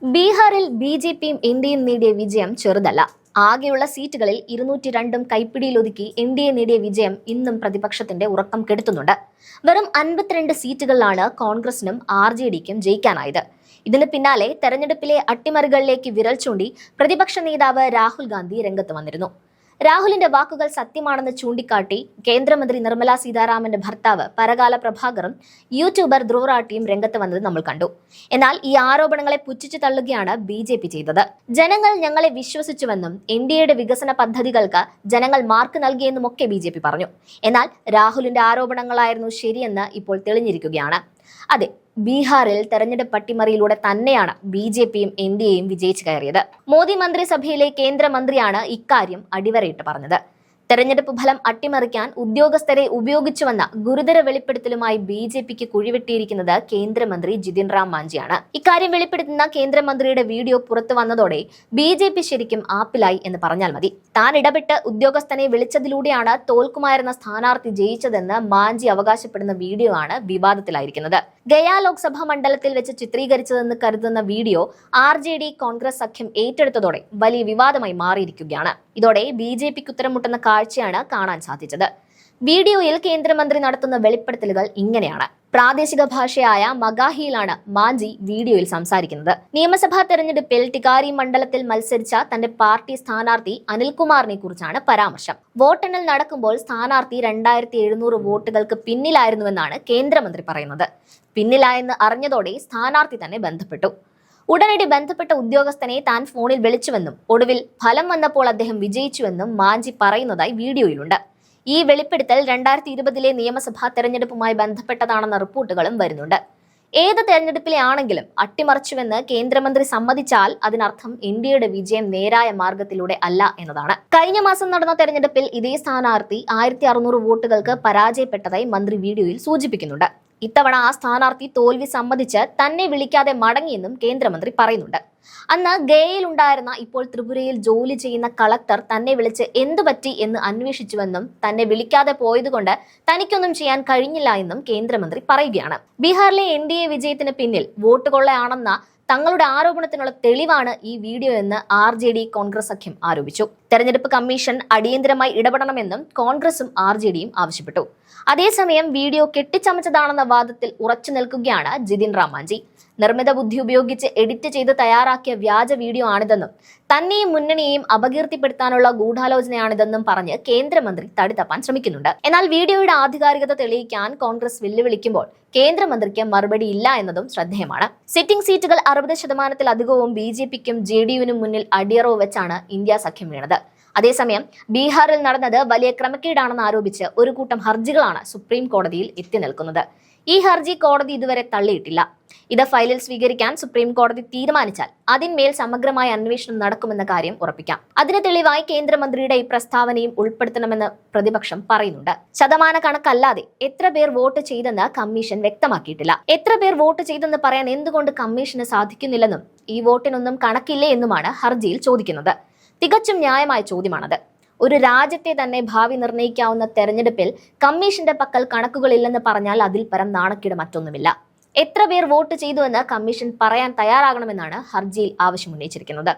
ബീഹാറിൽ ബി.ജെ.പിയും എൻ.ഡി.എയും നേടിയ വിജയം ചെറുതല്ല. ആകെയുള്ള സീറ്റുകളിൽ 202 കൈപ്പിടിയിലൊതുക്കി എൻ.ഡി.എ നേടിയ വിജയം ഇന്നും പ്രതിപക്ഷത്തിന്റെ ഉറക്കം കെടുത്തുന്നുണ്ട്. വെറും 52 സീറ്റുകളിലാണ് കോൺഗ്രസിനും ആർ.ജെ.ഡിക്കും ജയിക്കാനായത്. ഇതിന് പിന്നാലെ തെരഞ്ഞെടുപ്പിലെ അട്ടിമറികളിലേക്ക് വിരൽ ചൂണ്ടി പ്രതിപക്ഷ നേതാവ് രാഹുൽ ഗാന്ധി രംഗത്ത് വന്നിരുന്നു. രാഹുലിന്റെ വാക്കുകൾ സത്യമാണെന്ന് ചൂണ്ടിക്കാട്ടി കേന്ദ്രമന്ത്രി നിർമ്മല സീതാരാമന്റെ ഭർത്താവ് പരകാല പ്രഭാകറും യൂട്യൂബർ ധ്രുവ് റാട്ടിയും രംഗത്ത് വന്നത് നമ്മൾ കണ്ടു. എന്നാൽ ഈ ആരോപണങ്ങളെ പുച്ഛിച്ചു തള്ളുകയാണ് ബി.ജെ.പി ചെയ്തത്. ജനങ്ങൾ ഞങ്ങളെ വിശ്വസിച്ചുവെന്നും എൻ.ഡി.എയുടെ വികസന പദ്ധതികൾക്ക് ജനങ്ങൾ മാർക്ക് നൽകിയെന്നുമൊക്കെ ബി.ജെ.പി പറഞ്ഞു. എന്നാൽ രാഹുലിന്റെ ആരോപണങ്ങളായിരുന്നു ശരിയെന്ന് ഇപ്പോൾ തെളിഞ്ഞിരിക്കുകയാണ്. അതെ, ബീഹാറിൽ തെരഞ്ഞെടുപ്പ് അട്ടിമറിയിലൂടെ തന്നെയാണ് ബി.ജെ.പിയും എൻ.ഡി.എയും വിജയിച്ചു കയറിയത്. മോദി മന്ത്രിസഭയിലെ കേന്ദ്രമന്ത്രിയാണ് ഇക്കാര്യം അടിവരയിട്ട് പറഞ്ഞത്. തെരഞ്ഞെടുപ്പ് ഫലം അട്ടിമറിക്കാൻ ഉദ്യോഗസ്ഥരെ ഉപയോഗിച്ചുവെന്ന ഗുരുതര വെളിപ്പെടുത്തലുമായി ബി.ജെ.പിക്ക് കുഴിവെട്ടിയിരിക്കുന്നത് കേന്ദ്രമന്ത്രി ജിതിൻ റാം മാഞ്ചിയാണ്. ഇക്കാര്യം വെളിപ്പെടുത്തുന്ന കേന്ദ്രമന്ത്രിയുടെ വീഡിയോ പുറത്തു വന്നതോടെ ബി.ജെ.പി ശരിക്കും ആപ്പിലായി എന്ന് പറഞ്ഞാൽ മതി. താൻ ഇടപെട്ട് ഉദ്യോഗസ്ഥനെ വിളിച്ചതിലൂടെയാണ് തോൽക്കുമായിരുന്ന സ്ഥാനാർത്ഥി ജയിച്ചതെന്ന് മാഞ്ചി അവകാശപ്പെടുന്ന വീഡിയോ ആണ് വിവാദത്തിലായിരിക്കുന്നത്. ഗയ ലോക്സഭാ മണ്ഡലത്തിൽ വെച്ച് ചിത്രീകരിച്ചതെന്ന് കരുതുന്ന വീഡിയോ ആർ.ജെ.ഡി കോൺഗ്രസ് സഖ്യം ഏറ്റെടുത്തതോടെ വലിയ വിവാദമായി മാറിയിരിക്കുകയാണ്. ഇതോടെ ബി.ജെ.പിക്ക് ഉത്തരമുട്ടുന്ന കാഴ്ചയാണ് കാണാൻ സാധിച്ചത്. വീഡിയോയിൽ കേന്ദ്രമന്ത്രി നടത്തുന്ന വെളിപ്പെടുത്തലുകൾ ഇങ്ങനെയാണ്. പ്രാദേശിക ഭാഷയായ മഗാഹിയിലാണ് മാഞ്ചി വീഡിയോയിൽ സംസാരിക്കുന്നത്. നിയമസഭാ തെരഞ്ഞെടുപ്പിൽ ടിക്കാരി മണ്ഡലത്തിൽ മത്സരിച്ച തന്റെ പാർട്ടി സ്ഥാനാർത്ഥി അനിൽകുമാറിനെ കുറിച്ചാണ് പരാമർശം. വോട്ടെണ്ണൽ നടക്കുമ്പോൾ സ്ഥാനാർത്ഥി 2700 വോട്ടുകൾക്ക് പിന്നിലായിരുന്നുവെന്നാണ് കേന്ദ്രമന്ത്രി പറയുന്നത്. പിന്നിലായെന്ന് അറിഞ്ഞതോടെ സ്ഥാനാർത്ഥി തന്നെ ബന്ധപ്പെട്ടു. ഉടനടി ബന്ധപ്പെട്ട ഉദ്യോഗസ്ഥനെ താൻ ഫോണിൽ വിളിച്ചുവെന്നും ഒടുവിൽ ഫലം വന്നപ്പോൾ അദ്ദേഹം വിജയിച്ചുവെന്നും മാഞ്ചി പറയുന്നതായി വീഡിയോയിലുണ്ട്. ഈ വെളിപ്പെടുത്തൽ 2020 നിയമസഭാ തെരഞ്ഞെടുപ്പുമായി ബന്ധപ്പെട്ടതാണെന്ന റിപ്പോർട്ടുകളും വരുന്നുണ്ട്. ഏത് തെരഞ്ഞെടുപ്പിലെ ആണെങ്കിലും അട്ടിമറിച്ചുവെന്ന് കേന്ദ്രമന്ത്രി സമ്മതിച്ചാൽ അതിനർത്ഥം എൻ.ഡി.എയുടെ വിജയം നേരായ മാർഗത്തിലൂടെ അല്ല എന്നതാണ്. കഴിഞ്ഞ മാസം നടന്ന തെരഞ്ഞെടുപ്പിൽ ഇതേ സ്ഥാനാർത്ഥി 1600 വോട്ടുകൾക്ക് പരാജയപ്പെട്ടതായി മന്ത്രി വീഡിയോയിൽ സൂചിപ്പിക്കുന്നുണ്ട്. ഇത്തവണ ആ സ്ഥാനാർത്ഥി തോൽവി സമ്മതിച്ച് തന്നെ വിളിക്കാതെ മടങ്ങിയെന്നും കേന്ദ്രമന്ത്രി പറയുന്നുണ്ട്. അന്ന് ഗയയിലുണ്ടായിരുന്ന ഇപ്പോൾ ത്രിപുരയിൽ ജോലി ചെയ്യുന്ന കളക്ടർ തന്നെ വിളിച്ച് എന്തുപറ്റി എന്ന് അന്വേഷിച്ചുവെന്നും തന്നെ വിളിക്കാതെ പോയതുകൊണ്ട് തനിക്കൊന്നും ചെയ്യാൻ കഴിഞ്ഞില്ല എന്നും കേന്ദ്രമന്ത്രി പറയുകയാണ്. ബീഹാറിലെ എൻ.ഡി.എ വിജയത്തിന് പിന്നിൽ വോട്ട് കൊള്ളയാണെന്ന തങ്ങളുടെ ആരോപണത്തിനുള്ള തെളിവാണ് ഈ വീഡിയോ എന്ന് ആർ.ജെ.ഡി കോൺഗ്രസ് സഖ്യം ആരോപിച്ചു. തെരഞ്ഞെടുപ്പ് കമ്മീഷൻ അടിയന്തരമായി ഇടപെടണമെന്നും കോൺഗ്രസും ആർ.ജെ.ഡിയും ആവശ്യപ്പെട്ടു. അതേസമയം വീഡിയോ കെട്ടിച്ചമച്ചതാണെന്ന വാദത്തിൽ ഉറച്ചു നിൽക്കുകയാണ് ജിതിൻ റാം മാഞ്ചി. നിർമ്മിത ബുദ്ധി ഉപയോഗിച്ച് എഡിറ്റ് ചെയ്ത് തയ്യാറാക്കിയ വ്യാജ വീഡിയോ ആണിതെന്നും തന്നെയും മുന്നണിയെയും അപകീർത്തിപ്പെടുത്താനുള്ള ഗൂഢാലോചനയാണിതെന്നും പറഞ്ഞ് കേന്ദ്രമന്ത്രി തടിതപ്പാൻ ശ്രമിക്കുന്നുണ്ട്. എന്നാൽ വീഡിയോയുടെ ആധികാരികത തെളിയിക്കാൻ കോൺഗ്രസ് വെല്ലുവിളിക്കുമ്പോൾ കേന്ദ്രമന്ത്രിക്ക് മറുപടി ഇല്ല എന്നതും ശ്രദ്ധേയമാണ്. സിറ്റിംഗ് സീറ്റുകൾ 60%-ലധികവും ബി.ജെ.പിക്കും ജെ.ഡി.യുവിനും മുന്നിൽ അടിയറവ് വെച്ചാണ് ഇന്ത്യ സഖ്യം വീണത്. അതേസമയം ബീഹാറിൽ നടന്നത് വലിയ ക്രമക്കേടാണെന്ന് ആരോപിച്ച് ഒരു കൂട്ടം ഹർജികളാണ് സുപ്രീം കോടതിയിൽ എത്തി നിൽക്കുന്നത്. ഈ ഹർജി കോടതി ഇതുവരെ തള്ളിയിട്ടില്ല. ഇത് ഫയലിൽ സ്വീകരിക്കാൻ സുപ്രീം കോടതി തീരുമാനിച്ചാൽ അതിന്മേൽ സമഗ്രമായ അന്വേഷണം നടക്കുമെന്ന കാര്യം ഉറപ്പിക്കാം. അതിന് തെളിവായി കേന്ദ്രമന്ത്രിയുടെ ഈ പ്രസ്താവനയും ഉൾപ്പെടുത്തണമെന്ന് പ്രതിപക്ഷം പറയുന്നുണ്ട്. ശതമാന കണക്കല്ലാതെ എത്ര പേർ വോട്ട് ചെയ്തെന്ന് കമ്മീഷൻ വ്യക്തമാക്കിയിട്ടില്ല. എത്ര പേർ വോട്ട് ചെയ്തെന്ന് പറയാൻ എന്തുകൊണ്ട് കമ്മീഷന് സാധിക്കുന്നില്ലെന്നും ഈ വോട്ടിനൊന്നും കണക്കില്ലേ എന്നുമാണ് ഹർജിയിൽ ചോദിക്കുന്നത്. തികച്ചും ന്യായമായ ചോദ്യമാണത്. ഒരു രാജ്യത്തെ തന്നെ ഭാവി നിർണ്ണയിക്കാവുന്ന തെരഞ്ഞെടുപ്പിൽ കമ്മീഷന്റെ പക്കൽ കണക്കുകളില്ലെന്ന് പറഞ്ഞാൽ അതിൽ പരം നാണക്കേട് മറ്റൊന്നുമില്ല. എത്ര പേർ വോട്ട് ചെയ്തുവെന്ന് കമ്മീഷൻ പറയാൻ തയ്യാറാകണമെന്നാണ് ഹർജിയിൽ ആവശ്യമുന്നയിച്ചിരിക്കുന്നത്.